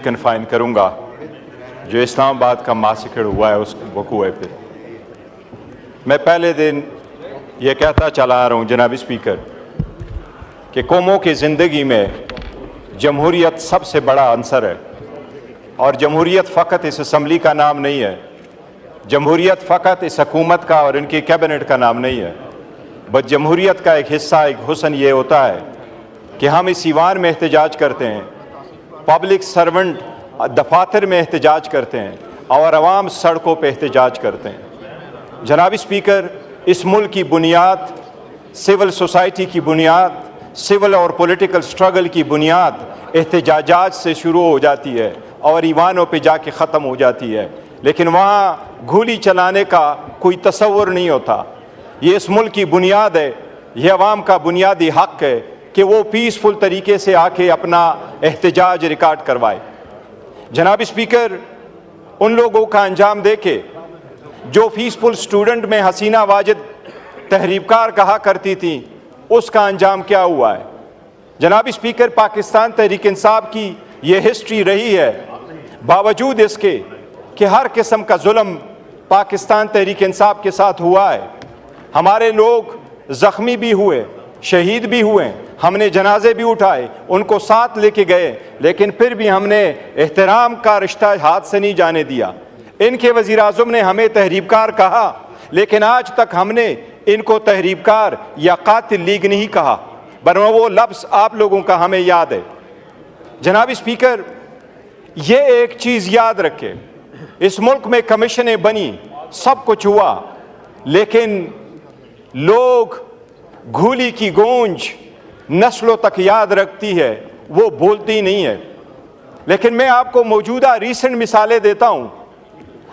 Confine करूँगा जो इस्लामाबाद का मासिकर हुआ है उस वकूए पे। मैं पहले दिन ये कहता चला आ रहा हूँ जनाब स्पीकर कि कौमों की ज़िंदगी में जमहूरियत सबसे बड़ा अंसर है, और जमहूरियत फ़कत इस असम्बली का नाम नहीं है, जमहूरियत फ़कत इस हुकूमत का और इनकी कैबिनेट का नाम नहीं है, बस जमहूरियत का एक हिस्सा, एक हुस्न ये होता है कि हम इस ईवान में एहतजाज करते हैं, पब्लिक सर्वेंट दफातर में एहतजाज करते हैं और अवाम सड़कों पर एहतजाज करते हैं। जनाब स्पीकर, इस मुल्क की बुनियाद, सिविल सोसाइटी की बुनियाद, सिविल और पॉलिटिकल स्ट्रगल की बुनियाद एहतजाजात से शुरू हो जाती है और ईवानों पे जाके ख़त्म हो जाती है, लेकिन वहाँ गोली चलाने का कोई तसव्वुर नहीं होता। ये इस मुल्क की बुनियाद है, ये अवाम का बुनियादी हक़ है कि वो पीसफुल तरीके से आके अपना एहतजाज रिकॉर्ड करवाए। जनाब स्पीकर, उन लोगों का अंजाम देखे जो पीसफुल स्टूडेंट में हसीना वाजिद तहरीबकार कहा करती थी, उसका अंजाम क्या हुआ है? जनाब स्पीकर, पाकिस्तान तहरीक इंसाफ की ये हिस्ट्री रही है, बावजूद इसके कि हर किस्म का जुल्म पाकिस्तान तहरीक इंसाफ के साथ हुआ है। हमारे लोग ज़ख्मी भी हुए, शहीद भी हुए, हमने जनाजे भी उठाए, उनको साथ लेके गए, लेकिन फिर भी हमने एहतराम का रिश्ता हाथ से नहीं जाने दिया। इनके वज़ीर आज़म ने हमें तहरीबकार कहा, लेकिन आज तक हमने इनको तहरीबकार या कातिल लीग नहीं कहा, वरना वो लफ्ज़ आप लोगों का हमें याद है। जनाब स्पीकर, ये एक चीज़ याद रखे, इस मुल्क में कमीशनें बनी, सब कुछ हुआ, लेकिन लोग घूली की गूंज नस्लों तक याद रखती है, वो बोलती नहीं है। लेकिन मैं आपको मौजूदा रीसेंट मिसालें देता हूँ,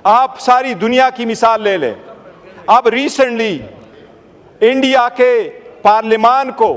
आप सारी दुनिया की मिसाल ले लें। अब रिसेंटली इंडिया के पार्लियामान को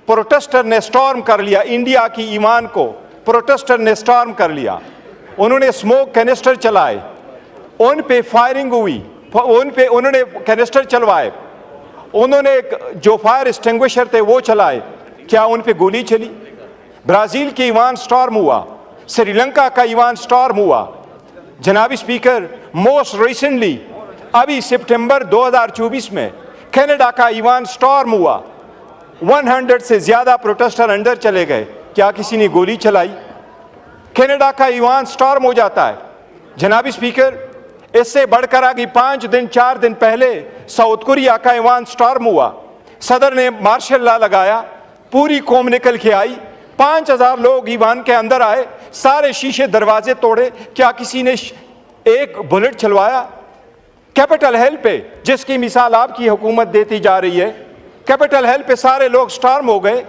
प्रोटेस्टर ने स्टॉर्म कर लिया, इंडिया की ईमान को प्रोटेस्टर ने स्टॉर्म कर लिया, उन्होंने स्मोक कैनिस्टर चलाए, उन पे फायरिंग हुई, उन्होंने कैनिस्टर चलवाए, उन्होंने जो फायर एक्सटिंग्विशर थे वो चलाए, क्या उन पे गोली चली? ब्राज़ील के ईवान स्टॉर्म हुआ, श्रीलंका का ईवान स्टॉर्म हुआ। जनाब स्पीकर, मोस्ट रिसेंटली अभी सितंबर 2024 में कनाडा का ईवान स्टॉर्म हुआ, 100 से ज़्यादा प्रोटेस्टर अंदर चले गए, क्या किसी ने गोली चलाई? कनाडा का ईवान स्टॉर्म हो जाता है। जनाब स्पीकर, इससे बढ़कर आगे 4 दिन पहले साउथ कोरिया का ईवान स्टॉर्म हुआ, सदर ने मार्शल लॉ लगाया, पूरी कौम निकल के आई, 5000 लोग ईवान के अंदर आए, सारे शीशे दरवाजे तोड़े, क्या किसी ने एक बुलेट चलवाया? कैपिटल हिल पे, जिसकी मिसाल आपकी हुकूमत देती जा रही है, कैपिटल हिल पे सारे लोग स्टॉर्म हो गए।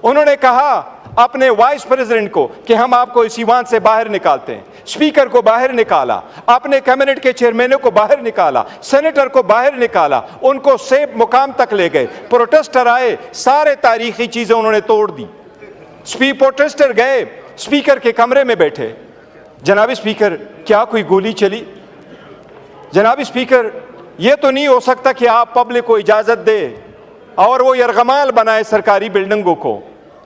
उन्होंने कहा अपने वाइस प्रेसिडेंट को कि हम आपको इस ईवान से बाहर निकालते हैं, स्पीकर को बाहर निकाला, अपने कैबिनेट के चेयरमैनों को बाहर निकाला, सेनेटर को बाहर निकाला, उनको सेफ मुकाम तक ले गए। प्रोटेस्टर आए, सारे तारीखी चीजें उन्होंने तोड़ दी। प्रोटेस्टर गए, स्पीकर के कमरे में बैठे। जनाब स्पीकर, क्या कोई गोली चली? जनाब स्पीकर, यह तो नहीं हो सकता कि आप पब्लिक को इजाजत दे और वो यरगमाल बनाए सरकारी बिल्डिंगों को,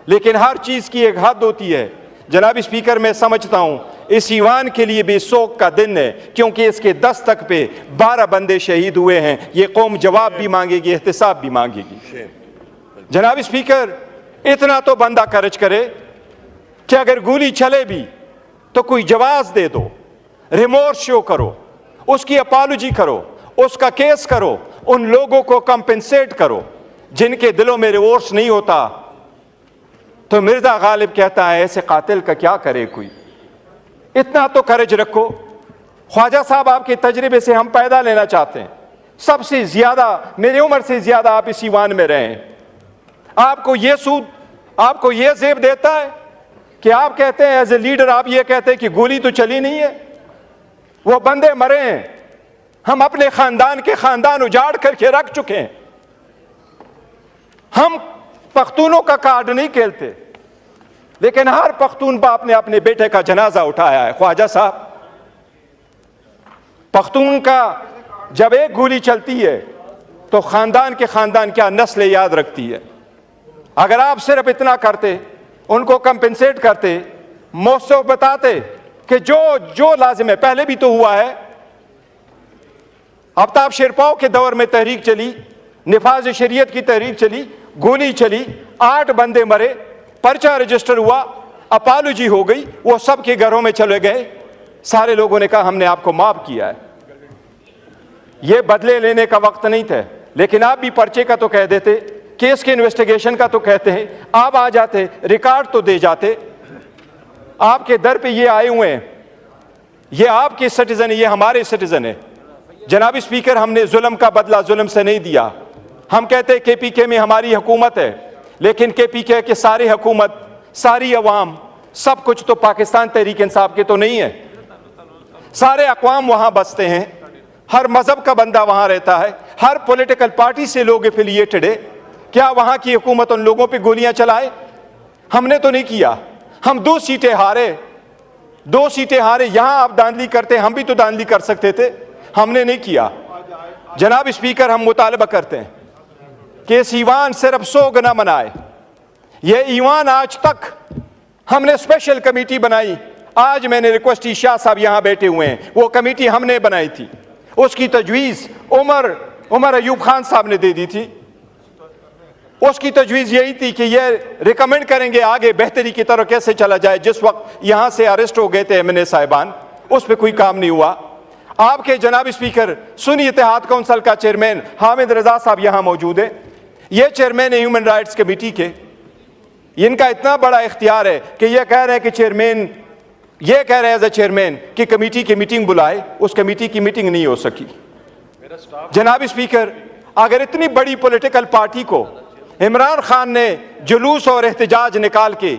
लेकिन हर चीज की एक हद होती है। जनाब स्पीकर, मैं समझता हूं इस ईवान के लिए भी शोक का दिन है, क्योंकि इसके दस्तक पे 12 बंदे शहीद हुए हैं। ये कौम जवाब भी मांगेगी, एहतिसाब भी मांगेगी। जनाब स्पीकर, इतना तो बंदा खर्च करे कि अगर गोली चले भी तो कोई जवाब दे दो, रिमोर्स शो करो, उसकी अपॉलॉजी करो, उसका केस करो, उन लोगों को कंपेंसेट करो जिनके दिलों में रिमोर्स नहीं होता। तो मिर्जा गालिब कहता है ऐसे कातिल का क्या करे कोई, इतना तो करेज रखो। ख्वाजा साहब, आपके तजर्बे से हम पैदा लेना चाहते हैं, सबसे ज्यादा मेरी उम्र से ज्यादा आप इस ईवान में रहे हैं, आपको ये सूद, आपको ये जेब देता है कि आप कहते हैं एज ए लीडर, आप ये कहते हैं कि गोली तो चली नहीं है, वो बंदे मरे हैं, हम अपने खानदान के खानदान उजाड़ करके रख चुके हैं। हम पख्तूनों का कार्ड नहीं खेलते, लेकिन हर पख्तून बाप ने अपने बेटे का जनाजा उठाया है। ख्वाजा साहब, पख्तून का जब एक गोली चलती है तो खानदान के खानदान क्या नस्ल याद रखती है। अगर आप सिर्फ इतना करते, उनको कंपेंसेट करते, मौसम बताते कि जो लाजिम है, पहले भी तो हुआ है। आफ्ताब शेरपाओ के दौर में तहरीक चली, निफाज शरीयत की तहरीक चली, गोली चली, 8 बंदे मरे, पर्चा रजिस्टर हुआ, अपालजी हो गई, वो सबके घरों में चले गए। सारे लोगों ने कहा हमने आपको माफ किया है। ये बदले लेने का वक्त नहीं था, लेकिन आप भी पर्चे का तो कह देते, केस के इन्वेस्टिगेशन का तो कहते हैं, आप आ जाते, रिकॉर्ड तो दे जाते। आपके दर पे ये आए हुए हैं, ये आपके सिटीजन है, ये हमारे सिटीजन है। जनाब स्पीकर, हमने जुल्म का बदला जुल्म से नहीं दिया। हम कहते हैं KPK में हमारी हुकूमत है, लेकिन KPK के सारी हुकूमत, सारी अवाम, सब कुछ तो पाकिस्तान तहरीक इंसाफ के तो नहीं है। सारे अक़वाम वहां बसते हैं, हर मजहब का बंदा वहां रहता है, हर पॉलिटिकल पार्टी से लोग एफिलिएटेड है। क्या वहां की हुकूमत उन लोगों पे गोलियां चलाए? हमने तो नहीं किया। हम 2 सीटें हारे, 2 सीटें हारे। यहां आप धांधली करते, हम भी तो धांधली कर सकते थे, हमने नहीं किया। जनाब स्पीकर, हम मुतालबा करते हैं कि इस ईवान सिर्फ 100 गुना मनाए। ये ईवान आज तक हमने स्पेशल कमेटी बनाई। आज मैंने रिक्वेस्ट की, शाह साहब यहां बैठे हुए हैं, वो कमेटी हमने बनाई थी, उसकी तजवीज़ उमर अयूब खान साहब ने दे दी थी। उसकी तजवीज़ यही थी कि ये रिकमेंड करेंगे आगे बेहतरी की तरफ कैसे चला जाए। जिस वक्त यहां से अरेस्ट हो गए थे MNA साहिबान, उस पर कोई काम नहीं हुआ। आपके जनाब स्पीकर, सुन्नी इत्तेहाद काउंसिल का चेयरमैन हामिद रजा साहब यहां मौजूद है, ये चेयरमैन है ह्यूमन राइट्स कमेटी के। इनका इतना बड़ा इख्तियार है कि ये कह रहे हैं कि चेयरमैन, ये कह रहे हैं एज ए चेयरमैन कि कमेटी की मीटिंग बुलाए, उस कमेटी की मीटिंग नहीं हो सकी। जनाब स्पीकर, अगर इतनी बड़ी पॉलिटिकल पार्टी को इमरान खान ने जुलूस और एहतजाज निकाल के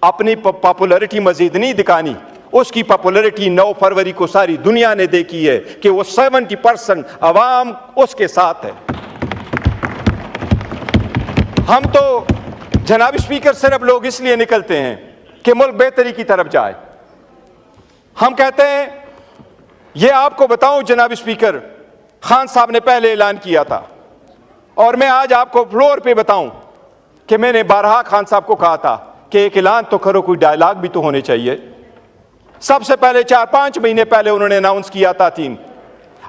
अपनी पॉपुलैरिटी मजीद नहीं दिखानी, उसकी पॉपुलैरिटी 9 फरवरी को सारी दुनिया ने देखी है कि वो 70% अवाम उसके साथ है। हम तो जनाब स्पीकर सिर्फ लोग इसलिए निकलते हैं कि मुल्क बेहतरी की तरफ जाए। हम कहते हैं, ये आपको बताऊं जनाब स्पीकर, खान साहब ने पहले ऐलान किया था, और मैं आज आपको फ्लोर पे बताऊं कि मैंने बारहा खान साहब को कहा था कि एक ऐलान तो करो, कोई डायलॉग भी तो होने चाहिए। सबसे पहले 4-5 महीने पहले उन्होंने अनाउंस किया था 3,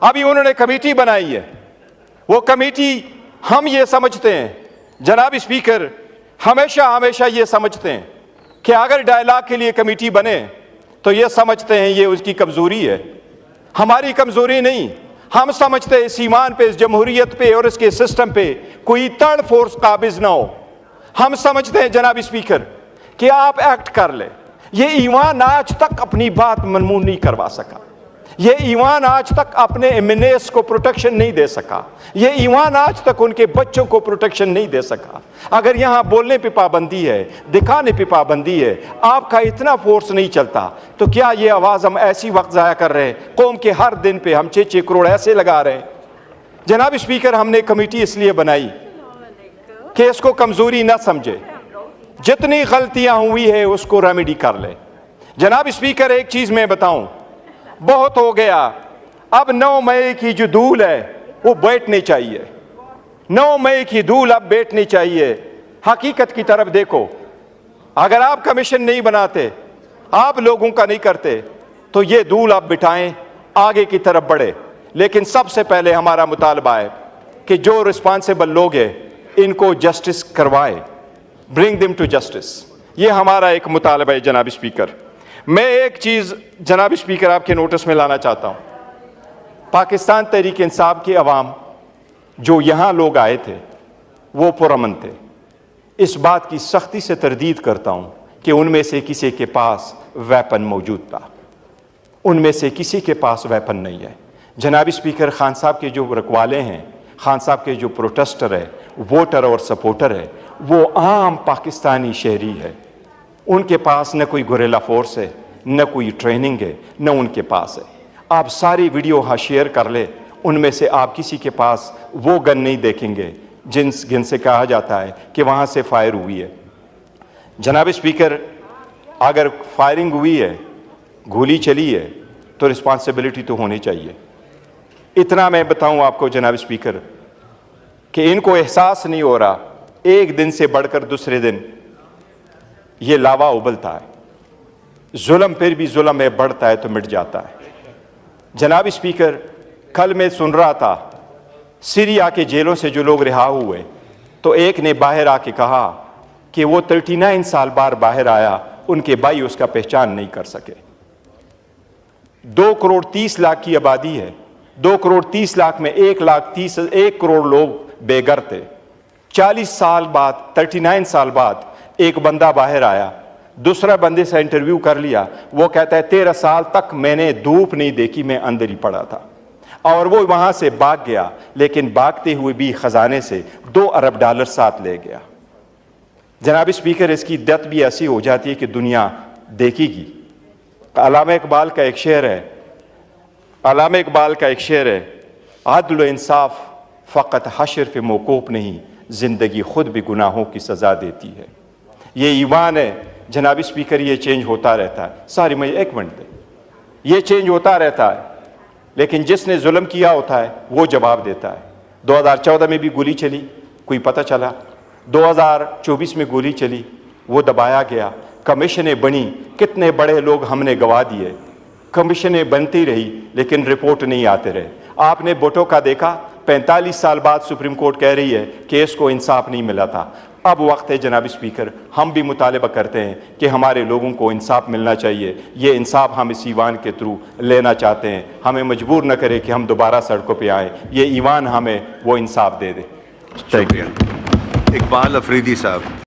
अभी उन्होंने कमेटी बनाई है। वो कमेटी, हम ये समझते हैं जनाब स्पीकर, हमेशा ये समझते हैं कि अगर डायलॉग के लिए कमेटी बने तो ये समझते हैं ये उसकी कमजोरी है, हमारी कमजोरी नहीं। हम समझते हैं इस ईमान पे, इस जमहूरियत पे और इसके सिस्टम पे कोई थर्ड फोर्स काबिज ना हो। हम समझते हैं जनाब स्पीकर कि आप एक्ट कर ले। ये ईमान आज तक अपनी बात मनमून नहीं करवा सका, ये ईमान आज तक अपने MNAs को प्रोटेक्शन नहीं दे सका, ये ईमान आज तक उनके बच्चों को प्रोटेक्शन नहीं दे सका। अगर यहाँ बोलने पे पाबंदी है, दिखाने पे पाबंदी है, आपका इतना फोर्स नहीं चलता, तो क्या ये आवाज़ हम ऐसी वक्त ज़ाया कर रहे हैं? कौम के हर दिन पे हम 6-6 करोड़ ऐसे लगा रहे हैं। जनाब स्पीकर, हमने कमेटी इसलिए बनाई कि इसको कमज़ोरी ना समझे, जितनी गलतियाँ हुई है उसको रेमेडी कर ले। जनाब स्पीकर, एक चीज़ मैं बताऊँ, बहुत हो गया, अब 9 मई की जो धूल है वो बैठनी चाहिए। 9 मई की धूल अब बैठनी चाहिए। हकीकत की तरफ देखो, अगर आप कमीशन नहीं बनाते, आप लोगों का नहीं करते, तो ये धूल आप बिठाएं, आगे की तरफ बढ़े। लेकिन सबसे पहले हमारा मुतालबा है कि जो रिस्पॉन्सिबल लोग हैं इनको जस्टिस करवाए, ब्रिंग देम टू जस्टिस। ये हमारा एक मुतालबा है जनाब स्पीकर। मैं एक चीज़ जनाब स्पीकर आपके नोटिस में लाना चाहता हूँ। पाकिस्तान तहरीक इंसाफ के अवाम जो यहाँ लोग आए थे वो पुरअमन थे। इस बात की सख्ती से तरदीद करता हूँ कि उनमें से किसी के पास वेपन मौजूद था, उनमें से किसी के पास वेपन नहीं है। जनाब स्पीकर, खान साहब के जो रखवाले हैं, खान साहब के जो प्रोटेस्टर है, वोटर और सपोर्टर है, वो आम पाकिस्तानी शहरी है। उनके पास न कोई गुरेला फोर्स है, न कोई ट्रेनिंग है, न उनके पास है। आप सारी वीडियो हाँ शेयर कर ले, उनमें से आप किसी के पास वो गन नहीं देखेंगे जिनसे कहा जाता है कि वहाँ से फायर हुई है। जनाब स्पीकर, अगर फायरिंग हुई है, गोली चली है, तो रिस्पॉन्सिबिलिटी तो होनी चाहिए। इतना मैं बताऊं आपको जनाब स्पीकर कि इनको एहसास नहीं हो रहा, एक दिन से बढ़कर दूसरे दिन ये लावा उबलता है। जुल्म फिर भी जुल्म है, बढ़ता है तो मिट जाता है। जनाब स्पीकर, कल मैं सुन रहा था सीरिया के जेलों से जो लोग रिहा हुए, तो एक ने बाहर आके कहा कि वो 39 साल बाद बाहर आया, उनके भाई उसका पहचान नहीं कर सके। 2 करोड़ 30 लाख की आबादी है, 2 करोड़ 30 लाख में 1 करोड़ लोग बेघर थे। 40 साल बाद, 39 साल बाद एक बंदा बाहर आया, दूसरा बंदे से इंटरव्यू कर लिया, वो कहता है 13 साल तक मैंने धूप नहीं देखी, मैं अंदर ही पड़ा था। और वो वहां से भाग गया, लेकिन भागते हुए भी खजाने से $2 अरब साथ ले गया। जनाब स्पीकर, इसकी दत भी ऐसी हो जाती है कि दुनिया देखेगी। अल्लामा इकबाल का एक शेर है, अदल व इंसाफ फ़कत हश्र पे मौकूफ़ नहीं, ज़िंदगी खुद भी गुनाहों की सज़ा देती है। ये ईमान है जनाब स्पीकर, ये चेंज होता रहता है। सॉरी, मुझे 1 मिनट दें। ये चेंज होता रहता है, लेकिन जिसने जुल्म किया होता है वो जवाब देता है। 2014 में भी गोली चली, कोई पता चला। 2024 में गोली चली, वो दबाया गया। कमीशनें बनी, कितने बड़े लोग हमने गवा दिए। कमीशनें बनती रही, लेकिन रिपोर्ट नहीं आते रहे। आपने भुट्टो का देखा, 45 साल बाद सुप्रीम कोर्ट कह रही है कि इसको इंसाफ नहीं मिला था। अब वक्त है जनाब स्पीकर, हम भी मुतालबा करते हैं कि हमारे लोगों को इंसाफ मिलना चाहिए। ये इंसाफ हम इस ईवान के थ्रू लेना चाहते हैं। हमें मजबूर न करें कि हम दोबारा सड़कों पे आएँ। ये ईवान हमें वो इंसाफ दे दे। शुक्रिया। इकबाल अफरीदी साहब।